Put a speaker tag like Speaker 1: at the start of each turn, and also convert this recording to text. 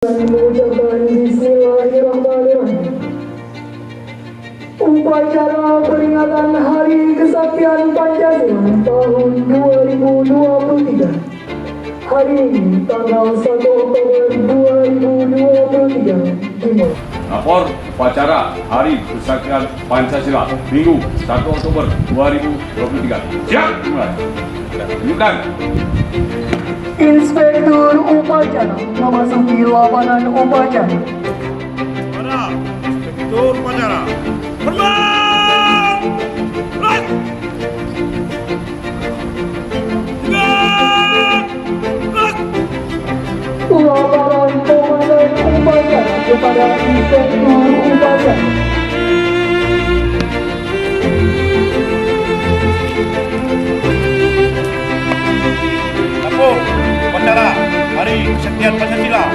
Speaker 1: Mengucapkan Bismillahirrahmanirrahim. Upacara peringatan Hari Kesaktian Pancasila tahun 2023. Hari ini tanggal 1 Oktober 2023 dimulai.
Speaker 2: Lapor upacara Hari Kesaktian Pancasila Minggu 1 Oktober 2023. Siap, dimulai. Tunjukkan.
Speaker 1: Inspektur upacara memasuki lapangan upacara.
Speaker 3: Para inspektur upacara terbang! Right!
Speaker 1: Laporan komandan upacara kepada inspektur upacara.
Speaker 3: Lapor upacara Hari Kesaktian Pancasila